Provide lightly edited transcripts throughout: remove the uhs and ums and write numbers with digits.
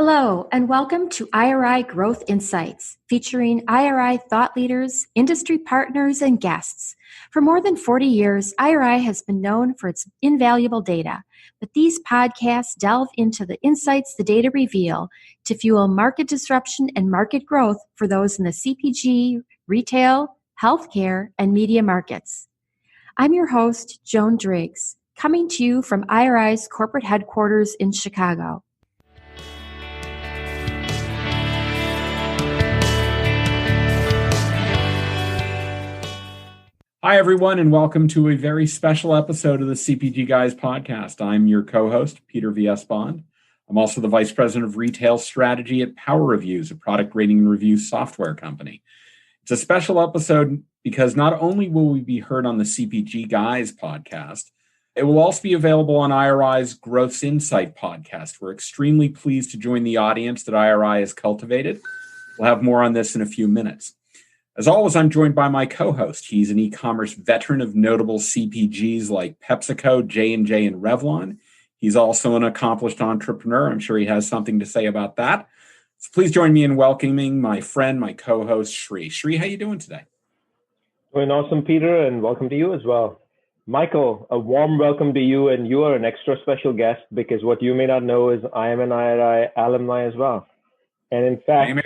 Hello, and welcome to IRI Growth Insights, featuring IRI thought leaders, industry partners, and guests. For more than 40 years, IRI has been known for its invaluable data, but these podcasts delve into the insights the data reveal to fuel market disruption and market growth for those in the CPG, retail, healthcare, and media markets. I'm your host, Joan Driggs, coming to you from IRI's corporate headquarters in Chicago. Hi, everyone, and welcome to a very special episode of the CPG Guys podcast. I'm your co-host, Peter V.S. Bond. I'm also the Vice President of Retail Strategy at Power Reviews, a product rating and review software company. It's a special episode because not only will we be heard on the CPG Guys podcast, it will also be available on IRI's Growth Insight podcast. We're extremely pleased to join the audience that IRI has cultivated. We'll have more on this in a few minutes. As always, I'm joined by my co-host. He's an e-commerce veteran of notable CPGs like PepsiCo, J&J, and Revlon. He's also an accomplished entrepreneur. I'm sure he has something to say about that. So please join me in welcoming my friend, my co-host, Shri. Shri, how you doing today? Doing awesome, Peter, and welcome to you as well. Michael, a warm welcome to you, and you are an extra special guest because what you may not know is I am an IRI alumni as well. And in fact,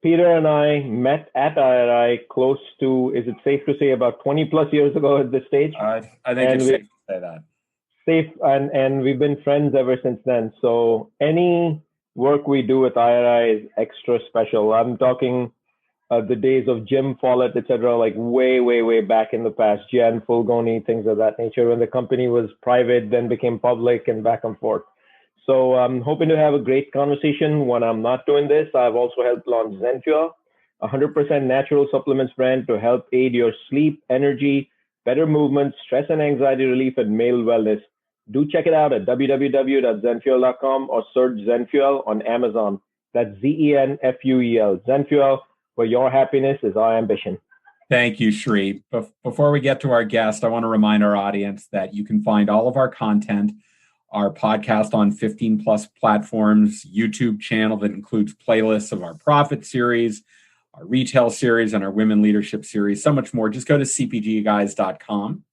Peter and I met at IRI close to, is it safe to say, about 20 plus years ago at this stage? I think it's safe to say that. Safe, and we've been friends ever since then. So any work we do with IRI is extra special. I'm talking the days of Jim Follett, etc., like way back in the past, Jan Fulgoni, things of that nature, when the company was private, then became public and back and forth. So I'm hoping to have a great conversation when I'm not doing this. I've also helped launch ZenFuel, a 100% natural supplements brand to help aid your sleep, energy, better movement, stress and anxiety relief, and male wellness. Do check it out at www.zenfuel.com or search ZenFuel on Amazon. That's ZenFuel, ZenFuel, where your happiness is our ambition. Thank you, Shri. Before we get to our guest, I want to remind our audience that you can find all of our content, our podcast on 15 plus platforms, YouTube channel that includes playlists of our profit series, our retail series, and our women leadership series, so much more. Just go to cpgguys.com.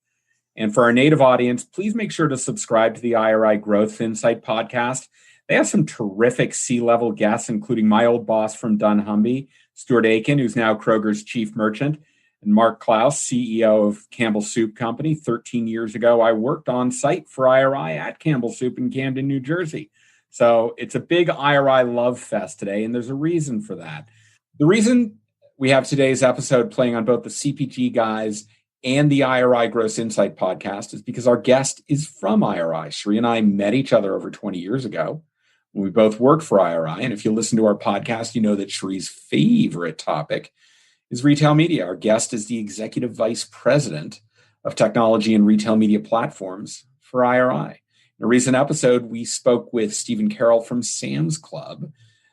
And for our native audience, please make sure to subscribe to the IRI Growth Insight podcast. They have some terrific C-level guests, including my old boss from dunnhumby, Stuart Aiken, who's now Kroger's chief merchant, and Mark Klaus, CEO of Campbell Soup Company. 13 years ago, I worked on site for IRI at Campbell Soup in Camden, New Jersey. So it's a big IRI love fest today, and there's a reason for that. The reason we have today's episode playing on both the CPG Guys and the IRI Growth Insight podcast is because our guest is from IRI. Shri and I met each other over 20 years ago when we both worked for IRI. And if you listen to our podcast, you know that Shri's favorite topic is retail media. Our guest is the Executive Vice President of Technology and Retail Media Platforms for IRI. In a recent episode, we spoke with Stephen Carroll from Sam's Club.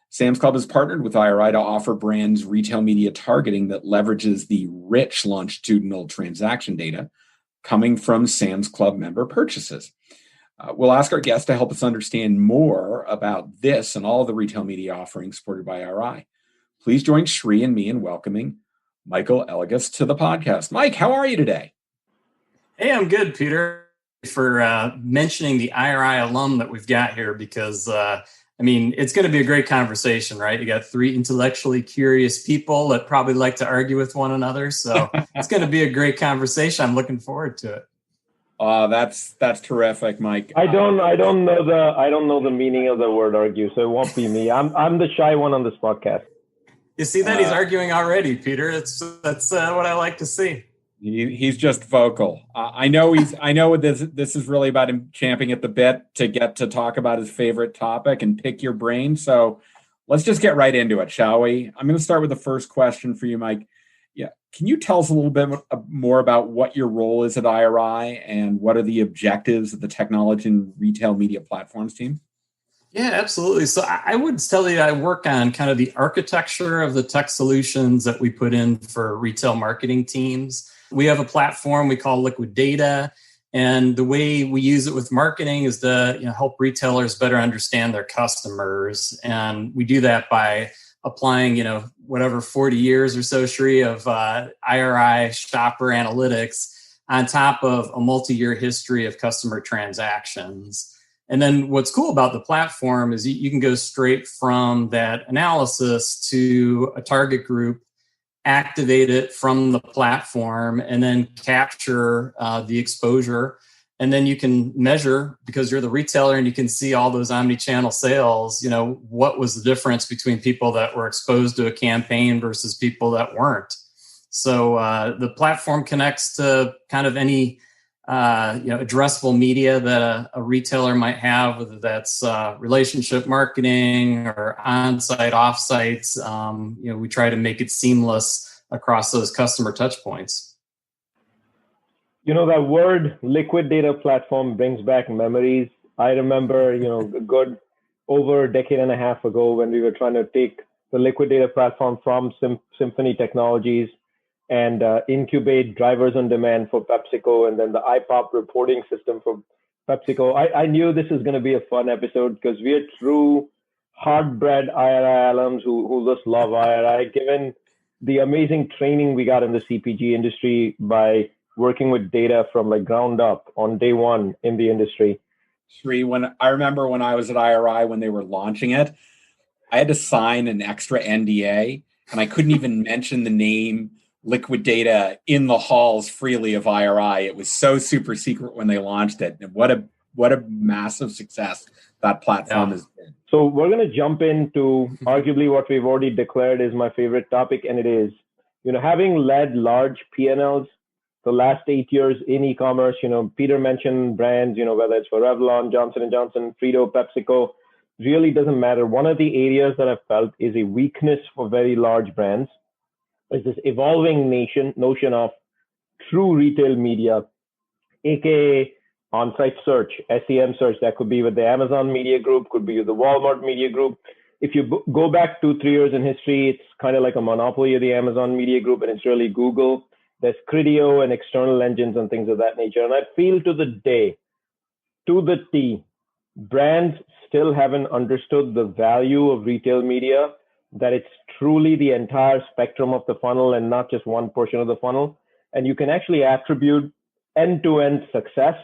Sam's Club has partnered with IRI to offer brands retail media targeting that leverages the rich longitudinal transaction data coming from Sam's Club member purchases. We'll ask our guest to help us understand more about this and all the retail media offerings supported by IRI. Please join Shri and me in welcoming Michael Ellgass to the podcast. Mike, how are you today? Hey, I'm good, Peter, for mentioning the IRI alum that we've got here because, it's going to be a great conversation, right? You got three intellectually curious people that probably like to argue with one another. So it's going to be a great conversation. I'm looking forward to it. That's terrific, Mike. I don't know the meaning of the word argue, so it won't be me. I'm the shy one on this podcast. You see that he's arguing already, Peter. That's what I like to see. He's just vocal. I know this is really about him champing at the bit to get to talk about his favorite topic and pick your brain. So let's just get right into it, shall we? I'm going to start with the first question for you, Mike. Yeah, can you tell us a little bit more about what your role is at IRI and what are the objectives of the technology and retail media platforms team? Yeah, absolutely. So I would tell you I work on kind of the architecture of the tech solutions that we put in for retail marketing teams. We have a platform we call Liquid Data, And the way we use it with marketing is to help retailers better understand their customers. And we do that by applying, whatever 40 years or so, Sri, of IRI shopper analytics on top of a multi-year history of customer transactions. And then what's cool about the platform is you can go straight from that analysis to a target group, activate it from the platform, and then capture the exposure. And then you can measure, because you're the retailer and you can see all those omnichannel sales, what was the difference between people that were exposed to a campaign versus people that weren't. So the platform connects to kind of any addressable media that a retailer might have, whether that's relationship marketing or on-site, off-sites. We try to make it seamless across those customer touch points. That word liquid data platform brings back memories. I remember, a good over a decade and a half ago when we were trying to take the liquid data platform from Symphony Technologies and incubate drivers on demand for PepsiCo, and then the IPOP reporting system for PepsiCo. I knew this was going to be a fun episode because we are true hard-bred IRI alums who just love IRI, given the amazing training we got in the CPG industry by working with data from ground up on day one in the industry. Sri, I remember when I was at IRI, when they were launching it, I had to sign an extra NDA, and I couldn't even mention the name liquid data in the halls freely of IRI. It was so super secret when they launched it. And what a massive success that platform has been. So we're going to jump into arguably what we've already declared is my favorite topic, and it is, having led large P&Ls the last 8 years in e-commerce, Peter mentioned brands, whether it's for Revlon, Johnson & Johnson, Frito, PepsiCo, really doesn't matter. One of the areas that I've felt is a weakness for very large brands is this evolving notion of true retail media, aka on-site search, SEM search. That could be with the Amazon Media Group, could be with the Walmart Media Group. If you go back 2-3 years in history, it's kind of like a monopoly of the Amazon Media Group, and it's really Google. There's Criteo and external engines and things of that nature. And I feel to the T, brands still haven't understood the value of retail media, that it's truly the entire spectrum of the funnel and not just one portion of the funnel. And you can actually attribute end-to-end success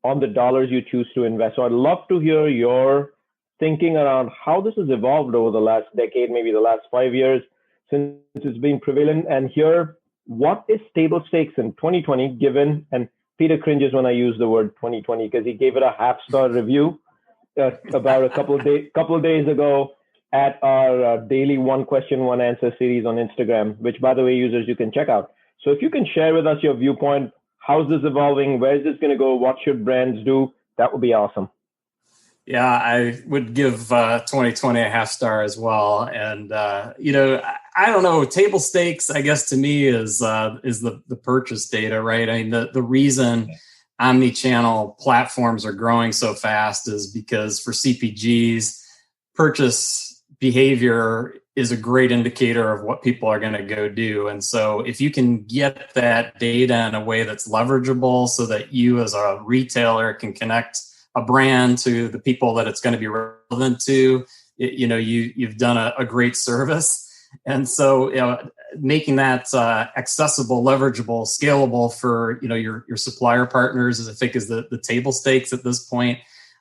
on the dollars you choose to invest. So I'd love to hear your thinking around how this has evolved over the last decade, maybe the last 5 years since it's been prevalent, and hear what is table stakes in 2020 given, and Peter cringes when I use the word 2020 because he gave it a half-star review about a couple of days ago at our daily one question, one answer series on Instagram, which, by the way, users, you can check out. So if you can share with us your viewpoint, how's this evolving? Where is this going to go? What should brands do? That would be awesome. Yeah, I would give 2020 a half star as well. And, I don't know, table stakes, I guess, to me is the purchase data, right? I mean, the reason omnichannel platforms are growing so fast is because for CPGs, purchase behavior is a great indicator of what people are going to go do. And so if you can get that data in a way that's leverageable so that you as a retailer can connect a brand to the people that it's going to be relevant to, you've done a great service. And so, making that accessible, leverageable, scalable for, your supplier partners, I think is the table stakes at this point.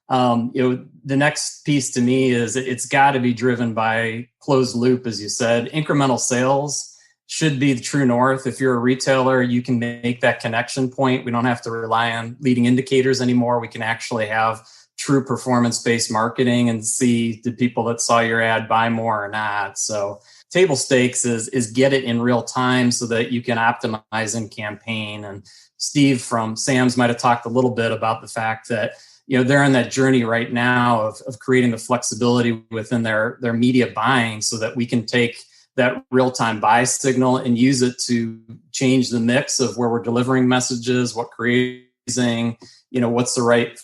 The next piece to me is it's got to be driven by closed loop, as you said. Incremental sales should be the true north. If you're a retailer, you can make that connection point. We don't have to rely on leading indicators anymore. We can actually have true performance-based marketing and see did people that saw your ad buy more or not. So table stakes is get it in real time so that you can optimize in campaign. And Steve from Sam's might have talked a little bit about the fact that they're on that journey right now of creating the flexibility within their media buying so that we can take that real-time buy signal and use it to change the mix of where we're delivering messages, what creating, what's the right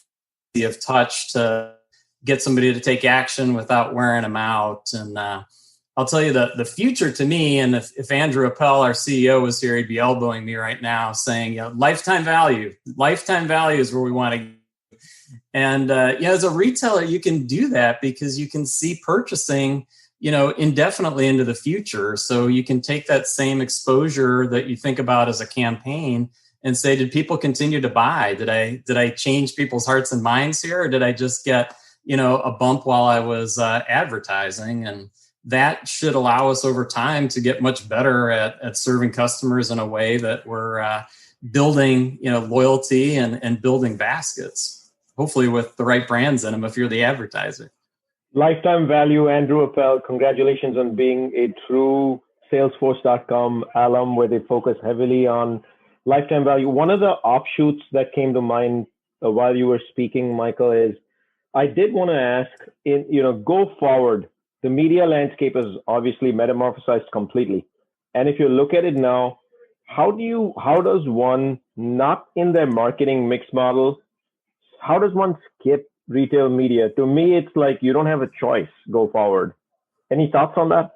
of touch to get somebody to take action without wearing them out. And I'll tell you the future to me, and if Andrew Appel, our CEO, was here, he'd be elbowing me right now saying, lifetime value is where we want to. And as a retailer, you can do that because you can see purchasing, indefinitely into the future. So you can take that same exposure that you think about as a campaign and say, did people continue to buy? Did I change people's hearts and minds here, or did I just get a bump while I was advertising? And that should allow us over time to get much better at serving customers in a way that we're building loyalty and building baskets, hopefully with the right brands in them if you're the advertiser. Lifetime value, Andrew Appel, congratulations on being a true Salesforce.com alum where they focus heavily on lifetime value. One of the offshoots that came to mind while you were speaking, Michael, is I did want to ask, go forward, the media landscape is obviously metamorphosized completely. And if you look at it now, how does one, not in their marketing mix model, how does one skip retail media? To me, it's like you don't have a choice go forward. Any thoughts on that?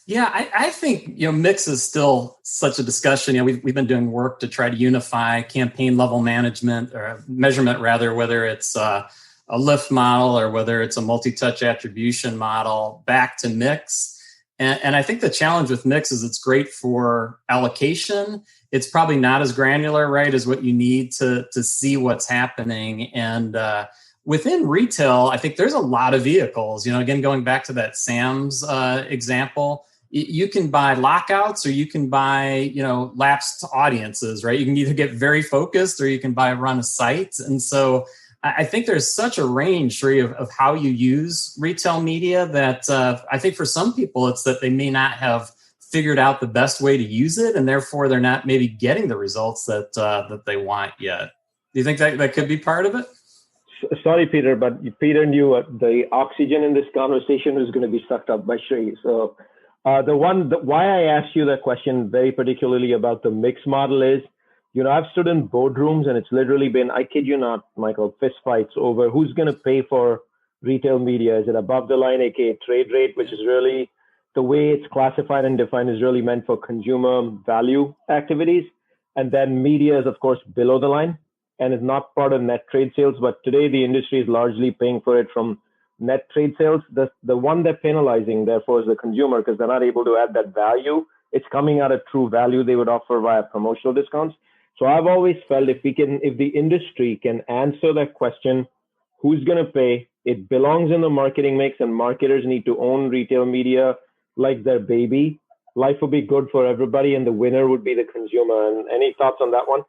Yeah, I think mix is still such a discussion. We've been doing work to try to unify campaign level management or measurement, rather, whether it's a lift model or whether it's a multi-touch attribution model back to mix. And I think the challenge with mix is it's great for allocation. It's probably not as granular, right, as what you need to see what's happening. And within retail, I think there's a lot of vehicles. Again, going back to that Sam's example, you can buy lockouts or you can buy, lapsed audiences, right? You can either get very focused or you can run a site. And so I think there's such a range, Sri, of how you use retail media that I think for some people, it's that they may not have figured out the best way to use it, and therefore they're not maybe getting the results that they want yet. Do you think that could be part of it? Sorry, Peter, but Peter knew the oxygen in this conversation was going to be sucked up by Sri. So why I asked you that question very particularly about the mix model is, I've stood in boardrooms and it's literally been, I kid you not, Michael, fist fights over who's going to pay for retail media. Is it above the line, aka trade rate, which is really the way it's classified and defined is really meant for consumer value activities. And then media is, of course, below the line and is not part of net trade sales. But today the industry is largely paying for it from net trade sales. The one they're penalizing, therefore, is the consumer because they're not able to add that value. It's coming out of true value they would offer via promotional discounts. So I've always felt if the industry can answer that question, who's going to pay? It belongs in the marketing mix, and marketers need to own retail media like their baby. Life will be good for everybody, and the winner would be the consumer. And any thoughts on that one?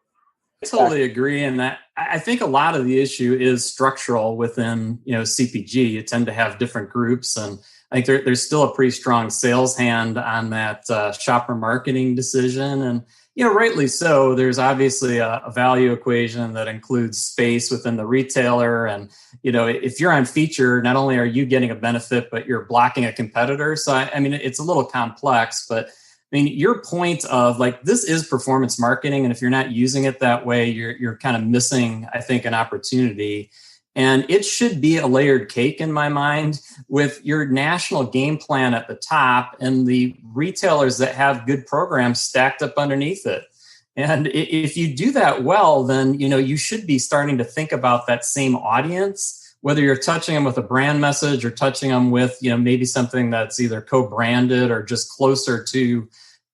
I totally agree. And that I think a lot of the issue is structural within CPG. You tend to have different groups, and I think there's still a pretty strong sales hand on that shopper marketing decision. And rightly so. There's obviously a value equation that includes space within the retailer. And, if you're on feature, not only are you getting a benefit, but you're blocking a competitor. So, it's a little complex, but your point of this is performance marketing. And if you're not using it that way, you're kind of missing, I think, an opportunity. And it should be a layered cake in my mind with your national game plan at the top and the retailers that have good programs stacked up underneath it. And if you do that well, then, you should be starting to think about that same audience, whether you're touching them with a brand message or touching them with, maybe something that's either co-branded or just closer to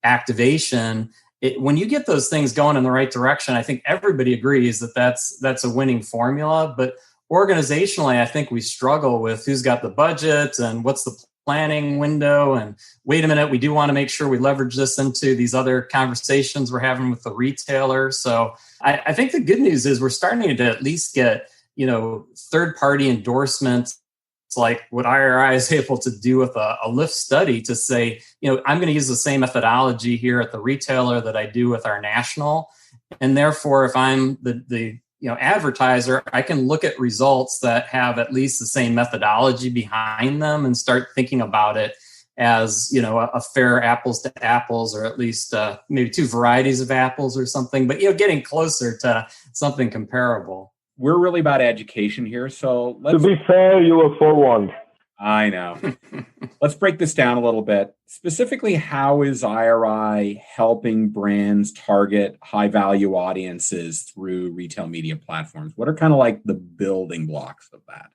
activation. When you get those things going in the right direction, I think everybody agrees that that's a winning formula. But organizationally, I think we struggle with who's got the budget and what's the planning window. And wait a minute, we do want to make sure we leverage this into these other conversations we're having with the retailer. So I think the good news is we're starting to at least get, third-party endorsements like what IRI is able to do with a lift study to say, I'm going to use the same methodology here at the retailer that I do with our national. And therefore, if I'm the advertiser, I can look at results that have at least the same methodology behind them and start thinking about it as, a fair apples to apples, or at least maybe two varieties of apples or something, but, getting closer to something comparable. We're really about education here. So to be fair, you were forewarned. I know. Let's break this down a little bit. Specifically, how is IRI helping brands target high-value audiences through retail media platforms? What are kind of like the building blocks of that?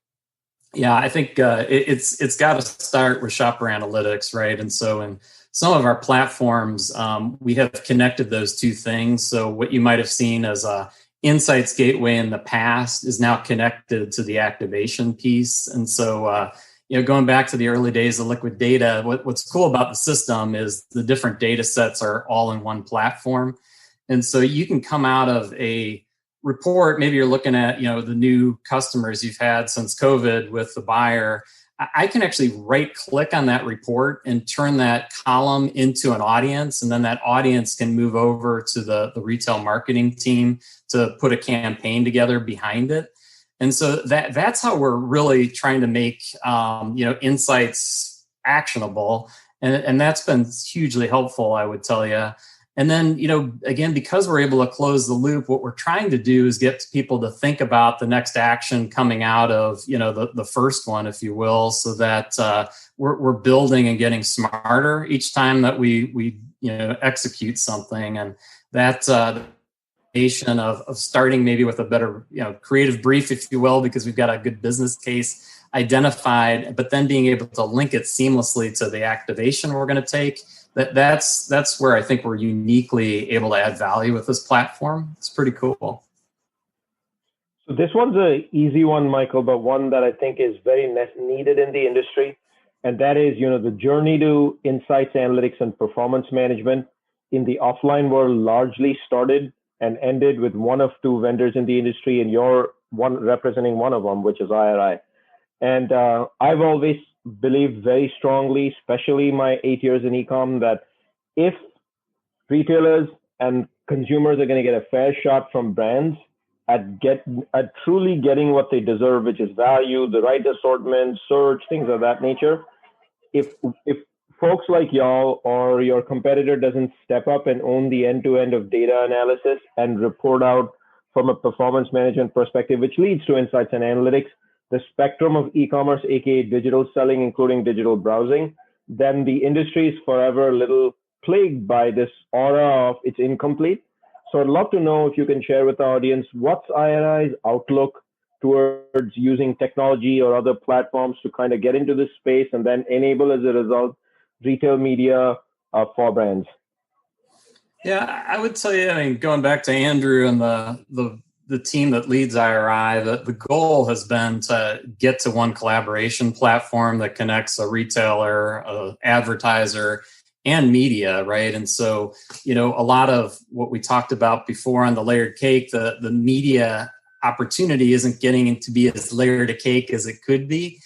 Yeah, I think it's got to start with shopper analytics, right? And so in some of our platforms, we have connected those two things. So what you might have seen as a Insights Gateway in the past is now connected to the activation piece. And so, going back to the early days of liquid data, what's cool about the system is the different data sets are all in one platform. And so you can come out of a report, maybe you're looking at, the new customers you've had since COVID with the buyer. I can actually right click on that report and turn that column into an audience. And then that audience can move over to the retail marketing team to put a campaign together behind it. And so that's how we're really trying to make, insights actionable. And that's been hugely helpful, I would tell you. And then, again, because we're able to close the loop, what we're trying to do is get people to think about the next action coming out of, the first one, if you will, so that we're building and getting smarter each time that we execute something. And that of starting maybe with a better, creative brief, if you will, because we've got a good business case identified, but then being able to link it seamlessly to the activation we're going to take. That's where I think we're uniquely able to add value with this platform. It's pretty cool. So this one's an easy one, Michael, but one that I think is very needed in the industry. And that is, the journey to insights, analytics, and performance management in the offline world largely started and ended with one of two vendors in the industry, and you're representing one of them, which is IRI. And I've always believed very strongly, especially my 8 years in e-com, that if retailers and consumers are going to get a fair shot from brands at truly getting what they deserve, which is value, the right assortment, search, things of that nature, if folks like y'all or your competitor doesn't step up and own the end-to-end of data analysis and report out from a performance management perspective, which leads to insights and analytics, the spectrum of e-commerce, aka digital selling, including digital browsing, then the industry is forever a little plagued by this aura of it's incomplete. So I'd love to know if you can share with the audience, what's IRI's outlook towards using technology or other platforms to kind of get into this space and then enable, as a result, retail media for brands? Yeah, I would tell you, going back to Andrew and the team that leads IRI, the goal has been to get to one collaboration platform that connects a retailer, an advertiser, and media, right? And so, a lot of what we talked about before on the layered cake, the media opportunity isn't getting to be as layered a cake as it could be.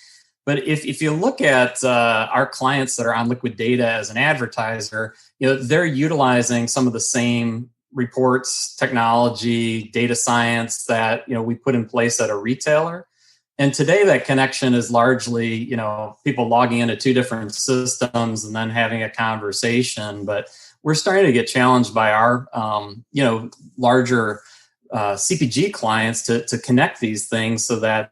But if you look at our clients that are on liquid data as an advertiser, they're utilizing some of the same reports, technology, data science that we put in place at a retailer. And today that connection is largely people logging into two different systems and then having a conversation. But we're starting to get challenged by our larger CPG clients to connect these things so that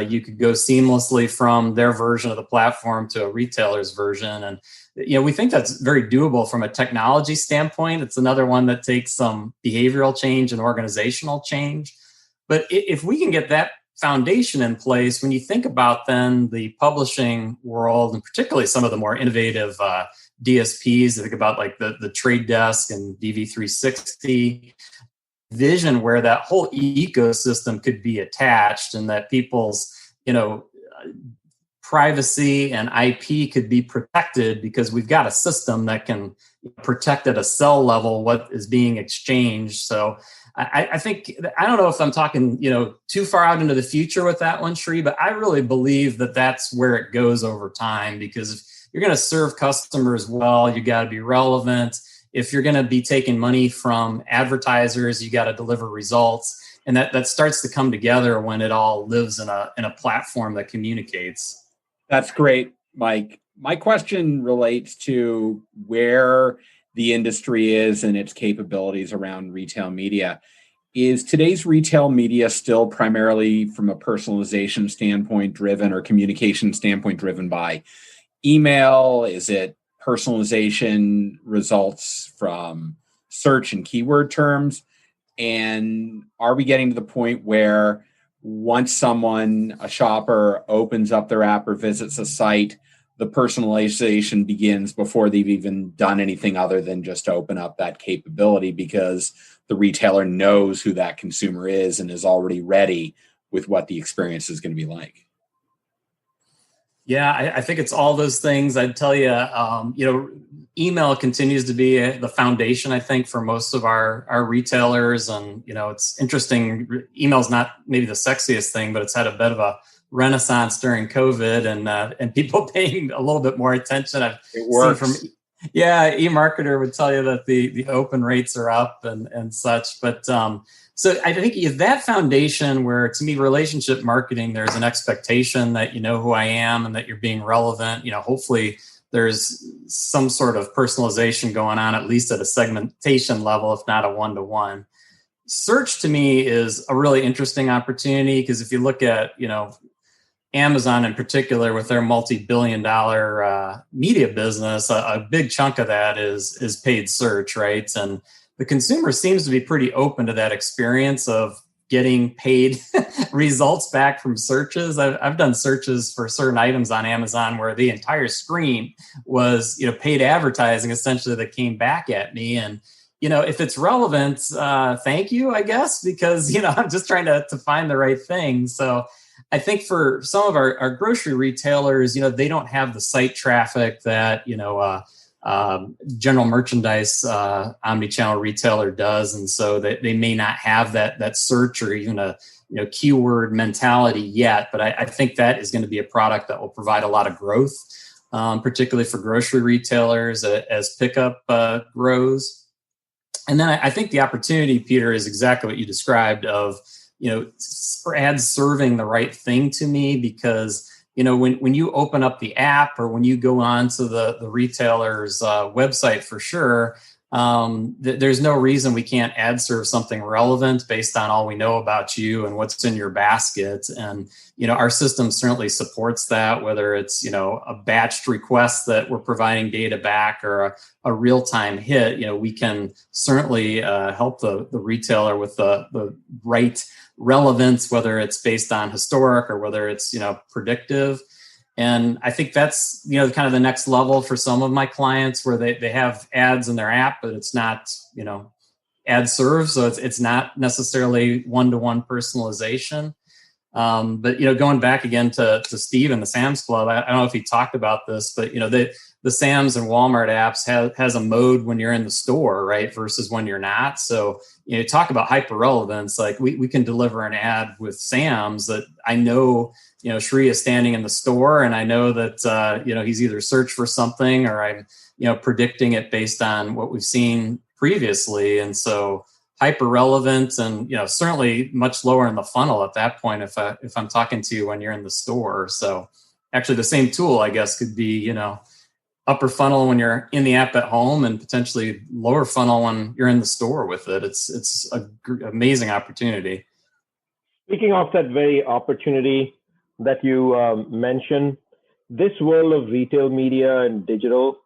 you could go seamlessly from their version of the platform to a retailer's version. And we think that's very doable from a technology standpoint. It's another one that takes some behavioral change and organizational change. But if we can get that foundation in place, when you think about then the publishing world, and particularly some of the more innovative DSPs, think about like the Trade Desk and DV360, vision where that whole ecosystem could be attached and that people's, privacy and IP could be protected because we've got a system that can protect at a cell level what is being exchanged. So I think, I don't know if I'm talking, too far out into the future with that one, Sri, but I really believe that that's where it goes over time, because if you're going to serve customers well, you got to be relevant. If you're going to be taking money from advertisers, you got to deliver results. And that starts to come together when it all lives in a platform that communicates. That's great, Mike. My question relates to where the industry is and its capabilities around retail media. Is today's retail media still primarily from a personalization standpoint driven or communication standpoint driven by email? Is it personalization results from search and keyword terms? And are we getting to the point where once a shopper opens up their app or visits a site, the personalization begins before they've even done anything other than just open up that capability, because the retailer knows who that consumer is and is already ready with what the experience is going to be like? Yeah, I think it's all those things. I'd tell you, email continues to be the foundation, I think, for most of our retailers. And, it's interesting. Email's not maybe the sexiest thing, but it's had a bit of a renaissance during COVID and people paying a little bit more attention. It works. eMarketer would tell you that the open rates are up and such. But so I think that foundation where, to me, relationship marketing, there's an expectation that you know who I am and that you're being relevant. Hopefully there's some sort of personalization going on, at least at a segmentation level, if not a one-to-one. Search to me is a really interesting opportunity, because if you look at, Amazon in particular with their multi-billion-dollar media business, a big chunk of that is paid search, right? And the consumer seems to be pretty open to that experience of getting paid results back from searches. I've done searches for certain items on Amazon where the entire screen was, paid advertising essentially that came back at me. And, if it's relevant, thank you, I guess, because, I'm just trying to find the right thing. So I think for some of our grocery retailers, they don't have the site traffic that, general merchandise omnichannel retailer does. And so they may not have that search or even a keyword mentality yet. But I think that is going to be a product that will provide a lot of growth, particularly for grocery retailers as pickup grows. And then I think the opportunity, Peter, is exactly what you described of, for ads serving the right thing to me, because when you open up the app or when you go on to the retailer's website, for sure, there's no reason we can't ad serve something relevant based on all we know about you and what's in your basket. And, our system certainly supports that, whether it's, a batched request that we're providing data back or a real-time hit. We can certainly help the retailer with the right relevance, whether it's based on historic or whether it's, predictive. And I think that's, kind of the next level for some of my clients, where they have ads in their app, but it's not, ad serve. So it's not necessarily one-to-one personalization. But, going back again to Steve and the Sam's Club, I don't know if he talked about this, but, the Sam's and Walmart apps has a mode when you're in the store, right, versus when you're not. So, talk about hyper relevance. Like we can deliver an ad with Sam's that I know, Shri is standing in the store, and I know that, he's either searched for something or I'm, predicting it based on what we've seen previously. And so hyper relevant and, certainly much lower in the funnel at that point if I'm talking to you when you're in the store. So actually the same tool, I guess, could be, upper funnel when you're in the app at home and potentially lower funnel when you're in the store with it. It's an amazing opportunity. Speaking of that very opportunity that you mentioned, this world of retail media and digital,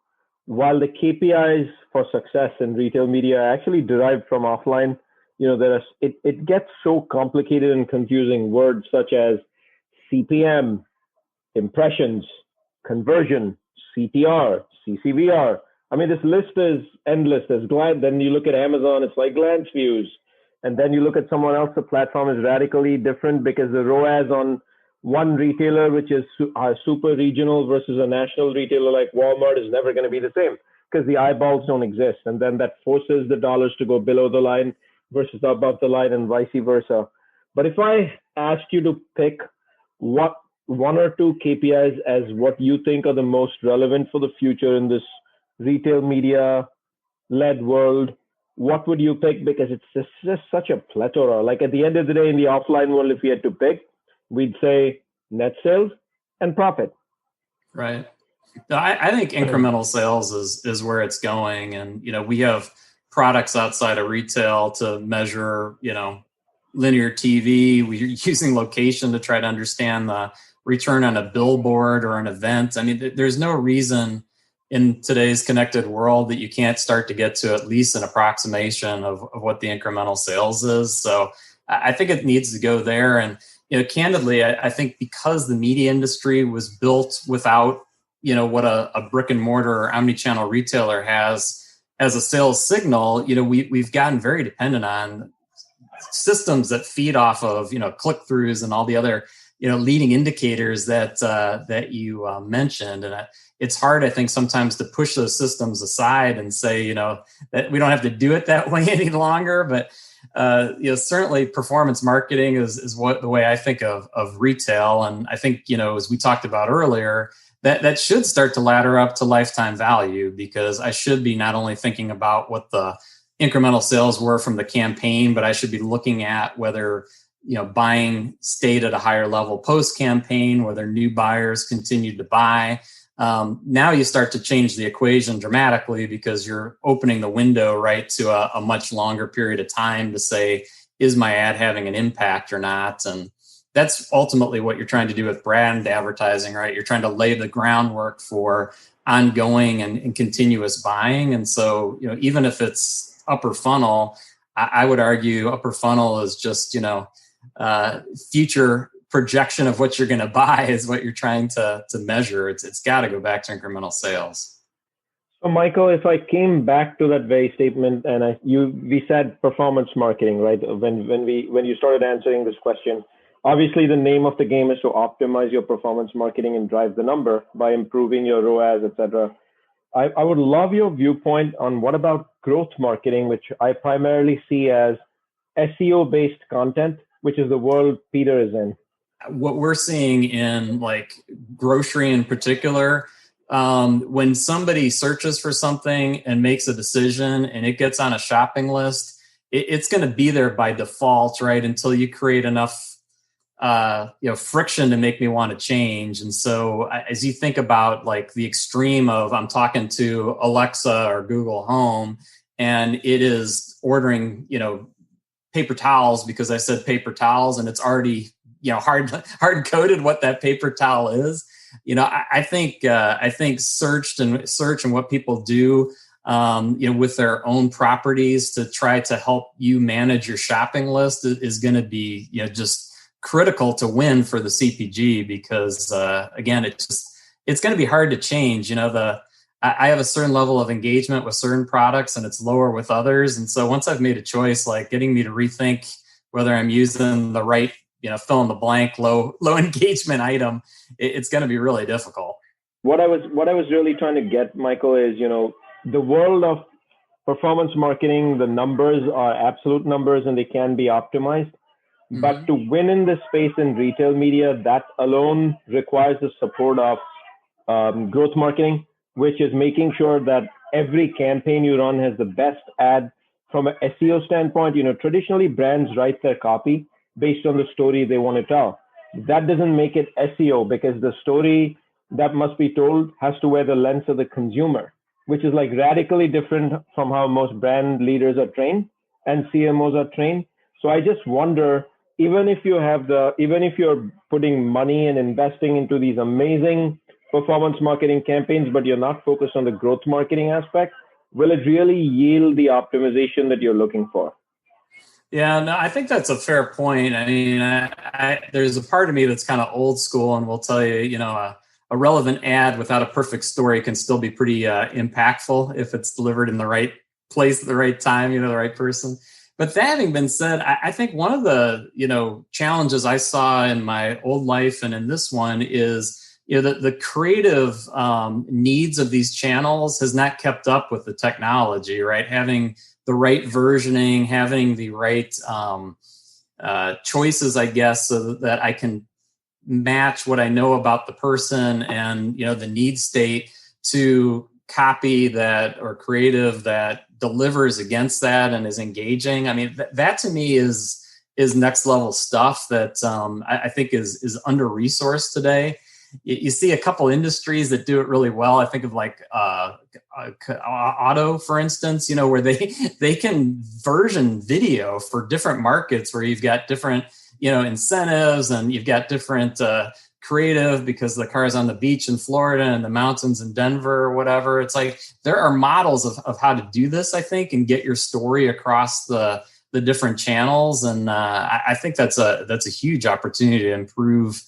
while the KPIs for success in retail media are actually derived from offline, it gets so complicated and confusing. Words such as CPM, impressions, conversion, CTR, CCVR. I mean, this list is endless. Then you look at Amazon, it's like glance views. And then you look at someone else, the platform is radically different because the ROAS on one retailer, which is super regional versus a national retailer like Walmart, is never going to be the same because the eyeballs don't exist. And then that forces the dollars to go below the line versus above the line and vice versa. But if I asked you to pick one or two KPIs as what you think are the most relevant for the future in this retail media led world, what would you pick? Because it's just such a plethora. Like at the end of the day, in the offline world, if we had to pick, we'd say net sales and profit. Right. I think incremental sales is where it's going. And, we have products outside of retail to measure, linear TV. We're using location to try to understand the return on a billboard or an event. I mean, there's no reason in today's connected world that you can't start to get to at least an approximation of what the incremental sales is. So I think it needs to go there. And, candidly, I think because the media industry was built without, what a brick and mortar or omnichannel retailer has as a sales signal, we've gotten very dependent on systems that feed off of, click-throughs and all the other, leading indicators that you mentioned. And it's hard, I think, sometimes to push those systems aside and say, that we don't have to do it that way any longer. But, certainly performance marketing is what the way I think of retail. And I think, as we talked about earlier, that should start to ladder up to lifetime value, because I should be not only thinking about what the incremental sales were from the campaign, but I should be looking at whether, buying stayed at a higher level post-campaign, whether new buyers continued to buy. Now you start to change the equation dramatically, because you're opening the window right to a much longer period of time to say, is my ad having an impact or not? And that's ultimately what you're trying to do with brand advertising, right? You're trying to lay the groundwork for ongoing and continuous buying. And so, even if it's upper funnel, I would argue upper funnel is just, future projection of what you're going to buy is what you're trying to measure. It's got to go back to incremental sales. So, Michael, if I came back to that very statement and we said performance marketing, right? When you started answering this question, obviously the name of the game is to optimize your performance marketing and drive the number by improving your ROAS, etc. I would love your viewpoint on what about growth marketing, which I primarily see as SEO-based content, which is the world Peter is in. What we're seeing in like grocery in particular, when somebody searches for something and makes a decision and it gets on a shopping list, it's going to be there by default, right? Until you create enough friction to make me want to change. And so as you think about like the extreme of I'm talking to Alexa or Google Home and it is ordering, paper towels because I said paper towels and it's already, hard coded what that paper towel is. I think search and what people do, with their own properties to try to help you manage your shopping list is going to be, just critical to win for the CPG, because again, it's going to be hard to change. I have a certain level of engagement with certain products and it's lower with others. And so once I've made a choice, like getting me to rethink whether I'm using the right, fill in the blank, low engagement item, it's going to be really difficult. What I was really trying to get, Michael, is, the world of performance marketing, the numbers are absolute numbers and they can be optimized. Mm-hmm. But to win in this space in retail media, that alone requires the support of growth marketing, which is making sure that every campaign you run has the best ad from an SEO standpoint. Traditionally brands write their copy based on the story they want to tell. That doesn't make it SEO, because the story that must be told has to wear the lens of the consumer, which is like radically different from how most brand leaders are trained and CMOs are trained. So I just wonder, even if you're putting money and investing into these amazing performance marketing campaigns, but you're not focused on the growth marketing aspect, will it really yield the optimization that you're looking for? Yeah, no, I think that's a fair point. I mean, there's a part of me that's kind of old school and will tell you, a relevant ad without a perfect story can still be pretty impactful if it's delivered in the right place at the right time, the right person. But that having been said, I think one of the, challenges I saw in my old life and in this one is, the creative needs of these channels has not kept up with the technology, right? Having the right versioning, having the right choices, I guess, so that I can match what I know about the person and, the need state to copy that or creative that delivers against that and is engaging. I mean, that to me is next level stuff that I think is under-resourced today. you see a couple industries that do it really well. I think of like auto, for instance, where they can version video for different markets where you've got different, incentives, and you've got different creative because the car is on the beach in Florida and the mountains in Denver or whatever. It's like there are models of how to do this, I think, and get your story across the different channels. And I think that's a huge opportunity to improve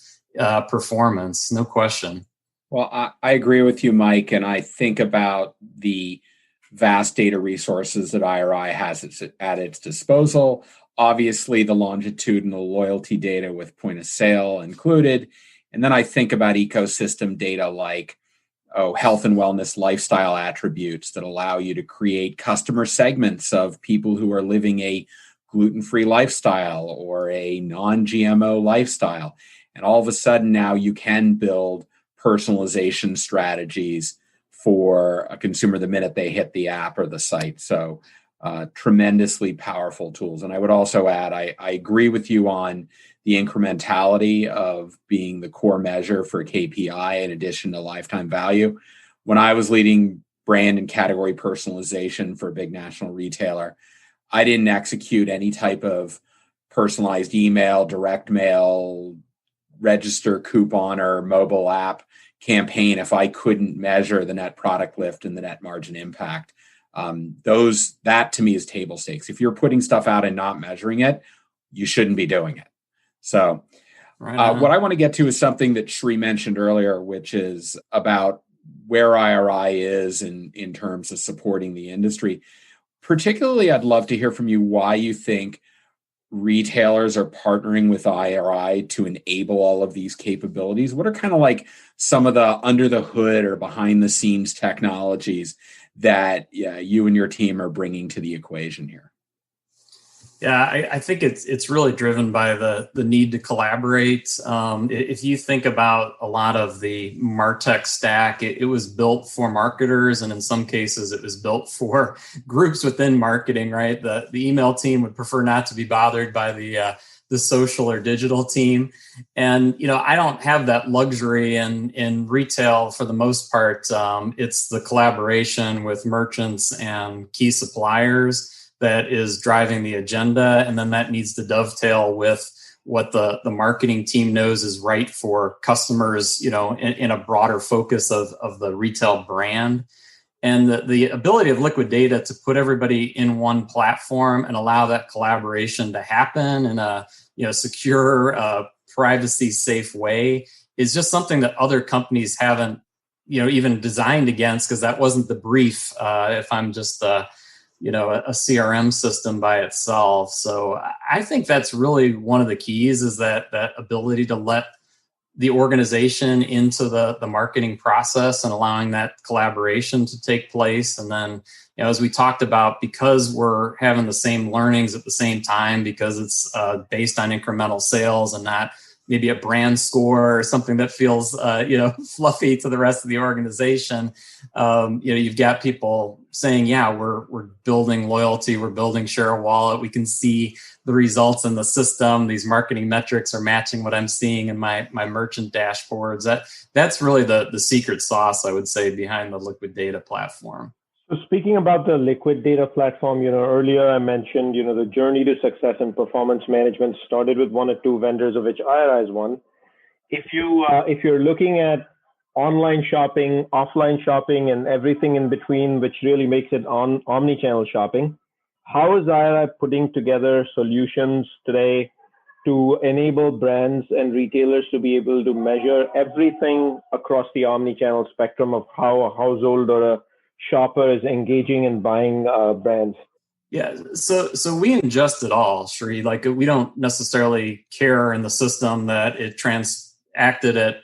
performance, no question. Well, I agree with you, Mike. And I think about the vast data resources that IRI has at its disposal. Obviously, the longitudinal loyalty data with point of sale included. And then I think about ecosystem data like health and wellness lifestyle attributes that allow you to create customer segments of people who are living a gluten-free lifestyle or a non-GMO lifestyle. And all of a sudden now you can build personalization strategies for a consumer the minute they hit the app or the site. So tremendously powerful tools. And I would also add, I agree with you on the incrementality of being the core measure for KPI in addition to lifetime value. When I was leading brand and category personalization for a big national retailer, I didn't execute any type of personalized email, direct mail, register coupon, or mobile app campaign if I couldn't measure the net product lift and the net margin impact. That to me is table stakes. If you're putting stuff out and not measuring it, you shouldn't be doing it. So what I want to get to is something that Shri mentioned earlier, which is about where IRI is in terms of supporting the industry. Particularly, I'd love to hear from you why you think retailers are partnering with IRI to enable all of these capabilities. What are kind of like some of the under the hood or behind the scenes technologies that you and your team are bringing to the equation here? Yeah, I think it's really driven by the need to collaborate. If you think about a lot of the MarTech stack, it was built for marketers, and in some cases, it was built for groups within marketing. Right, the email team would prefer not to be bothered by the social or digital team, and I don't have that luxury in retail for the most part. It's the collaboration with merchants and key suppliers that is driving the agenda. And then that needs to dovetail with what the marketing team knows is right for customers, in a broader focus of the retail brand. And the ability of liquid data to put everybody in one platform and allow that collaboration to happen in a secure, privacy safe way is just something that other companies haven't, even designed against, because that wasn't the brief. If I'm just a CRM system by itself. So I think that's really one of the keys, is that ability to let the organization into the marketing process and allowing that collaboration to take place. And then, as we talked about, because we're having the same learnings at the same time, because it's based on incremental sales and not maybe a brand score or something that feels, fluffy to the rest of the organization. You've got people saying, yeah, we're building loyalty, we're building share of wallet. We can see the results in the system. These marketing metrics are matching what I'm seeing in my merchant dashboards. That's really the secret sauce, I would say, behind the liquid data platform. So speaking about the liquid data platform, earlier I mentioned, the journey to success and performance management started with one or two vendors, of which IRI is one. If you're looking at online shopping, offline shopping, and everything in between, which really makes it omnichannel shopping, how is IRI putting together solutions today to enable brands and retailers to be able to measure everything across the omnichannel spectrum of how a household or a shopper is engaging and buying brands? Yeah, so we ingest it all, Shri. Like, we don't necessarily care in the system that it transacted at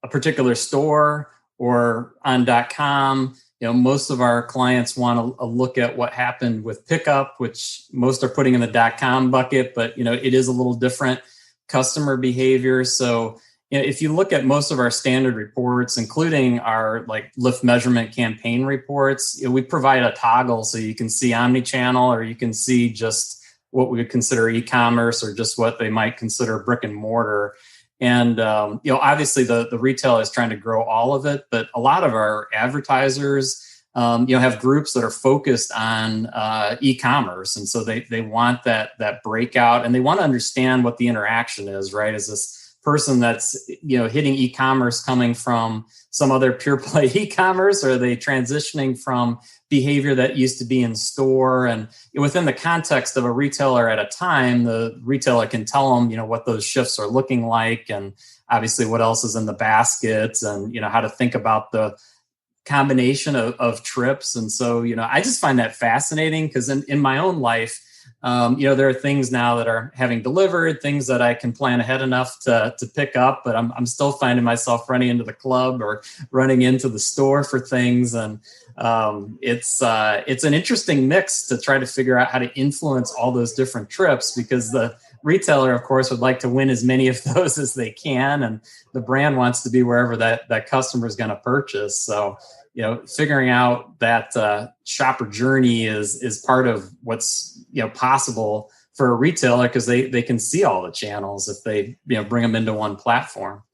a particular store or on .com. Most of our clients want a look at what happened with pickup, which most are putting in the .com bucket, but it is a little different customer behavior. So if you look at most of our standard reports, including our lift measurement campaign reports, we provide a toggle so you can see omnichannel, or you can see just what we would consider e-commerce, or just what they might consider brick and mortar. And, obviously the retailer is trying to grow all of it, but a lot of our advertisers, have groups that are focused on e-commerce. And so they want that breakout, and they want to understand what the interaction is, right? Is this person that's, hitting e-commerce coming from some other pure play e-commerce, or are they transitioning from behavior that used to be in store? And within the context of a retailer at a time, the retailer can tell them, what those shifts are looking like, and obviously what else is in the baskets, and, how to think about the combination of trips. And so, I just find that fascinating, because in my own life, there are things now that are having delivered, things that I can plan ahead enough to pick up, but I'm still finding myself running into the club or running into the store for things. And it's an interesting mix to try to figure out how to influence all those different trips, because the retailer, of course, would like to win as many of those as they can, and the brand wants to be wherever that customer is going to purchase. So, figuring out that shopper journey is part of what's possible for a retailer, because they can see all the channels if they bring them into one platform.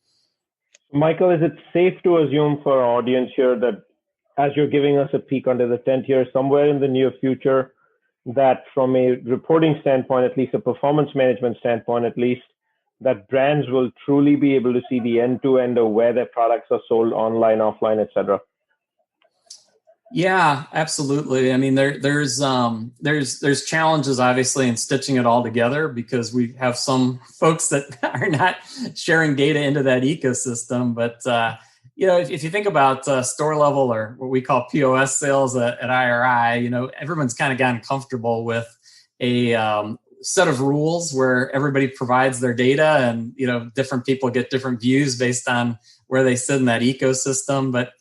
Michael, is it safe to assume for our audience here that as you're giving us a peek under the tent here, somewhere in the near future, that from a reporting standpoint, at least a performance management standpoint, at least, that brands will truly be able to see the end-to-end of where their products are sold online, offline, et cetera? Yeah, absolutely. I mean, there's challenges obviously in stitching it all together, because we have some folks that are not sharing data into that ecosystem. But if you think about store level, or what we call POS sales at IRI, everyone's kind of gotten comfortable with a set of rules where everybody provides their data, and different people get different views based on where they sit in that ecosystem. But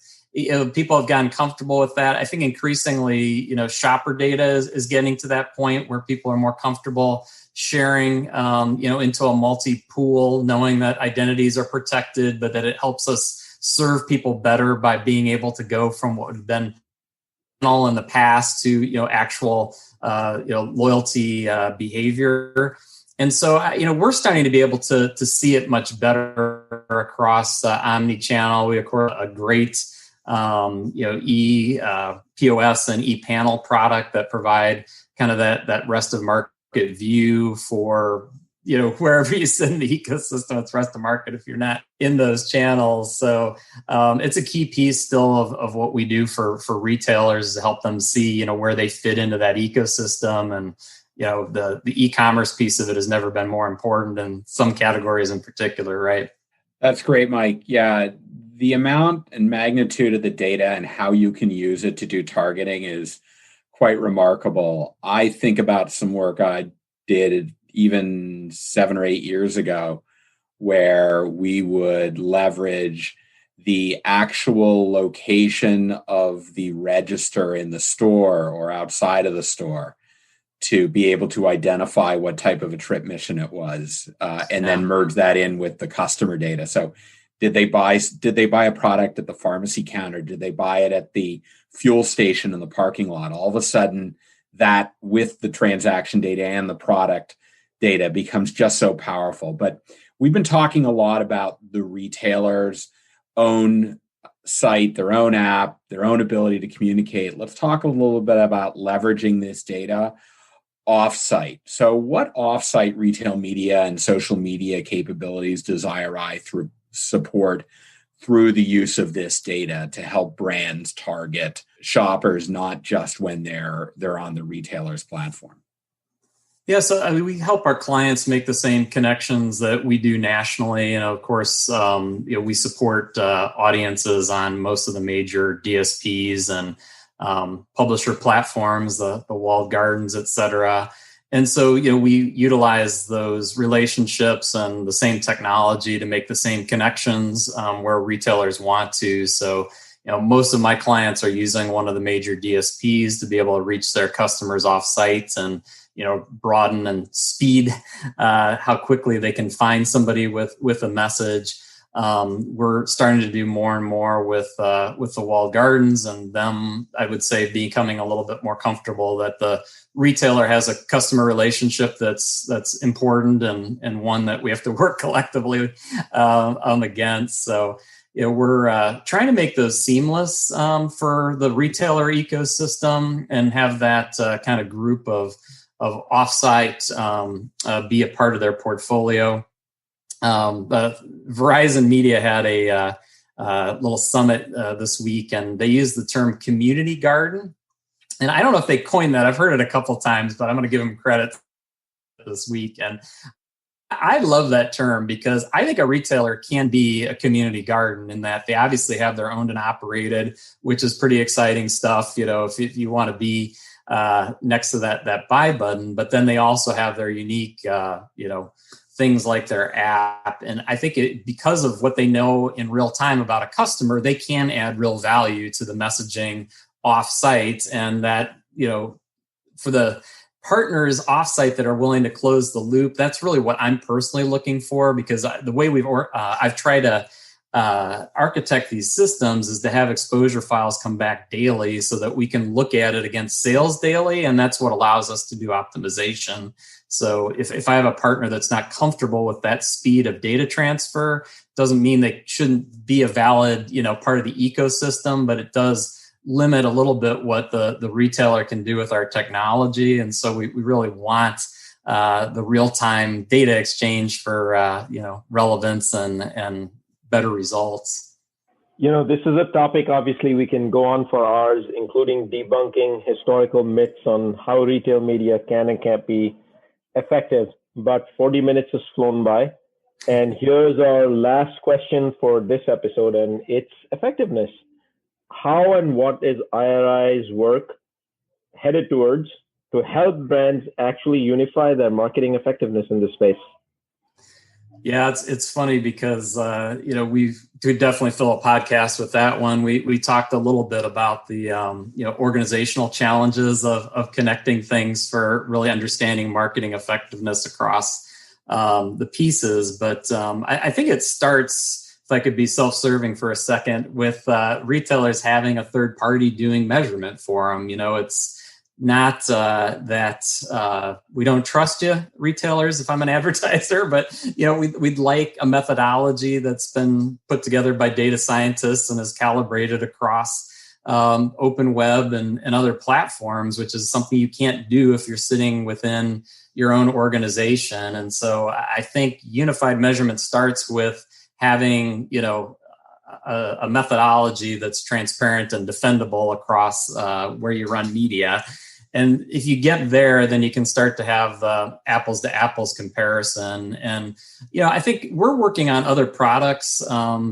people have gotten comfortable with that. I think increasingly, shopper data is getting to that point where people are more comfortable sharing, into a multi-pool, knowing that identities are protected, but that it helps us serve people better by being able to go from what would have been all in the past to, actual, loyalty behavior. And so, we're starting to be able to see it much better across Omnichannel. We, of course, a great POS and e-panel product that provide kind of that rest of market view for, wherever you sit in the ecosystem, it's rest of market if you're not in those channels. So it's a key piece still of what we do for retailers, to help them see, where they fit into that ecosystem. And, the e-commerce piece of it has never been more important in some categories in particular, right? That's great, Mike. Yeah. The amount and magnitude of the data and how you can use it to do targeting is quite remarkable. I think about some work I did even 7 or 8 years ago, where we would leverage the actual location of the register in the store or outside of the store to be able to identify what type of a trip mission it was, and then merge that in with the customer data. So did they buy a product at the pharmacy counter? Did they buy it at the fuel station in the parking lot? All of a sudden, that with the transaction data and the product data becomes just so powerful. But we've been talking a lot about the retailer's own site, their own app, their own ability to communicate. Let's talk a little bit about leveraging this data offsite. So what offsite retail media and social media capabilities does IRI support through the use of this data to help brands target shoppers, not just when they're on the retailer's platform? Yeah, so we help our clients make the same connections that we do nationally. And of course, we support audiences on most of the major DSPs and publisher platforms, the walled gardens, et cetera. And so, we utilize those relationships and the same technology to make the same connections where retailers want to. So, most of my clients are using one of the major DSPs to be able to reach their customers off-site and, broaden and speed how quickly they can find somebody with a message. we're starting to do more and more with the walled gardens, and them, I would say, becoming a little bit more comfortable that the retailer has a customer relationship that's important and one that we have to work collectively against. So, we're trying to make those seamless for the retailer ecosystem and have that kind of group of offsite be a part of their portfolio. But Verizon Media had a little summit this week, and they used the term community garden. And I don't know if they coined that. I've heard it a couple times, but I'm going to give them credit this week. And I love that term because I think a retailer can be a community garden in that they obviously have their owned and operated, which is pretty exciting stuff. If you want to be next to that buy button, but then they also have their unique, things like their app. And I think because of what they know in real time about a customer, they can add real value to the messaging off-site, and that, for the partners off-site that are willing to close the loop, that's really what I'm personally looking for, because the way I've tried to architect these systems is to have exposure files come back daily so that we can look at it against sales daily, and that's what allows us to do optimization. So if I have a partner that's not comfortable with that speed of data transfer, doesn't mean they shouldn't be a valid, part of the ecosystem, but it does limit a little bit what the retailer can do with our technology. And so we really want the real-time data exchange for, relevance and better results. This is a topic, obviously, we can go on for hours, including debunking historical myths on how retail media can and can't be effective. But 40 minutes has flown by. And here's our last question for this episode, and it's effectiveness. How and what is IRI's work headed towards to help brands actually unify their marketing effectiveness in this space? Yeah, it's funny because we could definitely fill a podcast with that one. We talked a little bit about the organizational challenges of connecting things for really understanding marketing effectiveness across the pieces. But I think it starts, if I could be self-serving for a second, with retailers having a third party doing measurement for them. It's not that we don't trust you, retailers, if I'm an advertiser, but we'd like a methodology that's been put together by data scientists and is calibrated across open web and other platforms, which is something you can't do if you're sitting within your own organization. And so I think unified measurement starts with having a methodology that's transparent and defendable across where you run media. And if you get there, then you can start to have the apples to apples comparison. And, I think we're working on other products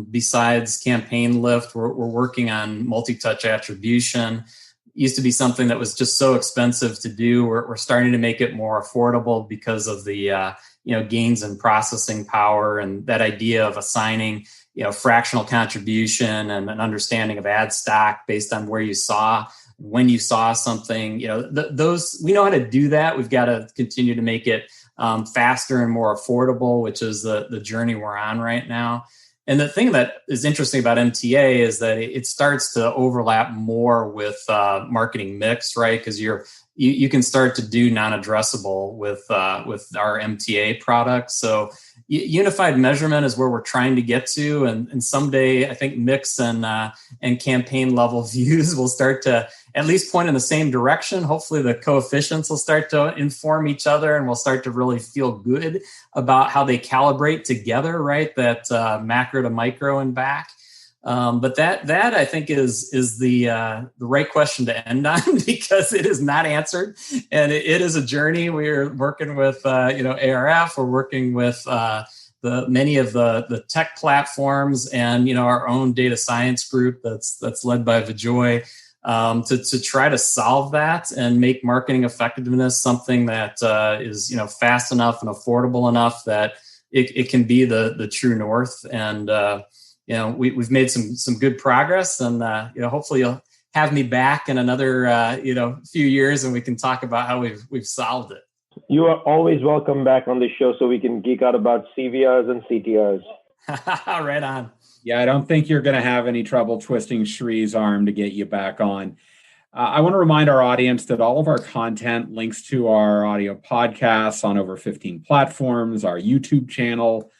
besides Campaign Lift. We're working on multi-touch attribution. It used to be something that was just so expensive to do. We're starting to make it more affordable because of the, gains in processing power and that idea of assigning, fractional contribution and an understanding of ad stock based on when you saw something. Those, we know how to do that. We've got to continue to make it faster and more affordable, which is the journey we're on right now. And the thing that is interesting about MTA is that it starts to overlap more with marketing mix, right? Because you can start to do non-addressable with our MTA products. So unified measurement is where we're trying to get to, and someday I think mix and campaign level views will start to at least point in the same direction. Hopefully the coefficients will start to inform each other, and we'll start to really feel good about how they calibrate together, right? That macro to micro and back. But that I think is the right question to end on, because it is not answered, and it is a journey. We're working with ARF. We're working with many of the tech platforms, and our own data science group that's led by Vijoy, to try to solve that and make marketing effectiveness something that is fast enough and affordable enough that it can be the true north. And we've made some good progress, and hopefully you'll have me back in another few years, and we can talk about how we've solved it. You are always welcome back on the show, so we can geek out about CVRs and CTRs. Right on. Yeah, I don't think you're going to have any trouble twisting Shree's arm to get you back on. I want to remind our audience that all of our content links to our audio podcasts on over 15 platforms, our YouTube channel,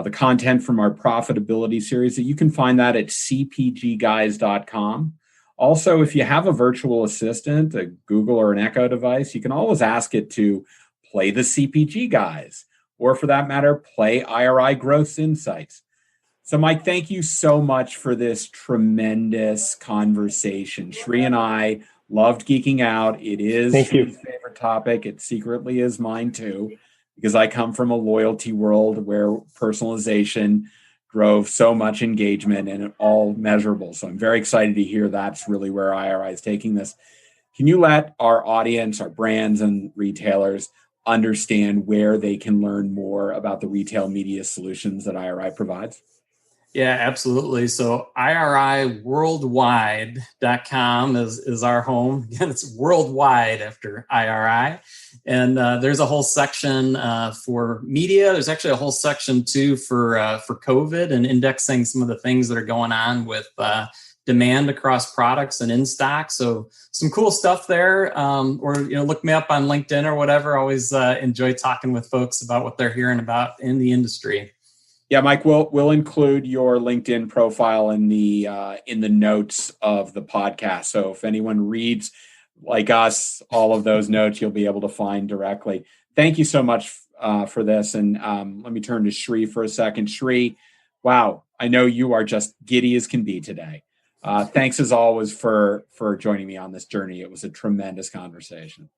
the content from our profitability series, that you can find that at cpgguys.com. Also, if you have a virtual assistant, a Google or an Echo device, you can always ask it to play the CPG Guys, or for that matter, play IRI Growth Insights. So, Mike, thank you so much for this tremendous conversation. Shree and I loved geeking out. It is Shree's favorite topic. It secretly is mine too, because I come from a loyalty world where personalization drove so much engagement and all measurable. So I'm very excited to hear that's really where IRI is taking this. Can you let our audience, our brands and retailers understand where they can learn more about the retail media solutions that IRI provides? Yeah, absolutely. So IRIworldwide.com is our home. Again, it's worldwide after IRI. And there's a whole section for media. There's actually a whole section too for COVID and indexing some of the things that are going on with demand across products and in stock. So some cool stuff there. Or look me up on LinkedIn or whatever. I always enjoy talking with folks about what they're hearing about in the industry. Yeah, Mike, we'll include your LinkedIn profile in the notes of the podcast. So if anyone reads, like us, all of those notes, you'll be able to find directly. Thank you so much for this. And let me turn to Shree for a second. Shree, wow, I know you are just giddy as can be today. Thanks as always for joining me on this journey. It was a tremendous conversation.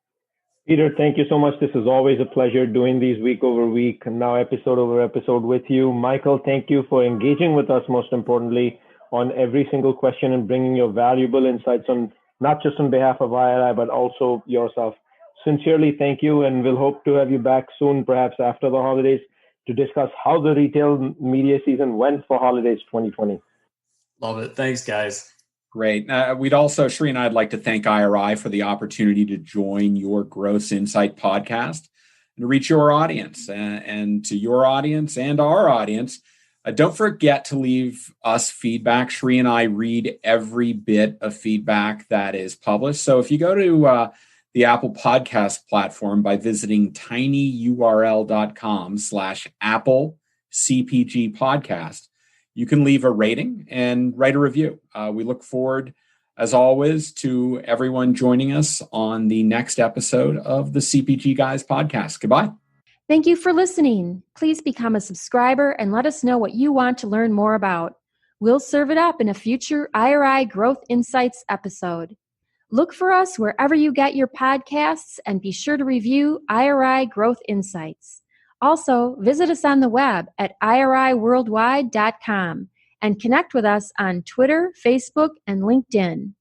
Peter, thank you so much. This is always a pleasure doing these week over week, and now episode over episode with you. Michael, thank you for engaging with us, most importantly, on every single question and bringing your valuable insights on, not just on behalf of IRI, but also yourself. Sincerely, thank you, and we'll hope to have you back soon, perhaps after the holidays, to discuss how the retail media season went for holidays 2020. Love it. Thanks, guys. Great. We'd also, Shree and I'd like to thank IRI for the opportunity to join your Gross Insight podcast and to reach your audience, and to your audience and our audience. Don't forget to leave us feedback. Shree and I read every bit of feedback that is published. So if you go to the Apple Podcast platform by visiting tinyurl.com/Apple CPG podcast, you can leave a rating and write a review. We look forward, as always, to everyone joining us on the next episode of the CPG Guys podcast. Goodbye. Thank you for listening. Please become a subscriber and let us know what you want to learn more about. We'll serve it up in a future IRI Growth Insights episode. Look for us wherever you get your podcasts and be sure to review IRI Growth Insights. Also, visit us on the web at iriworldwide.com and connect with us on Twitter, Facebook, and LinkedIn.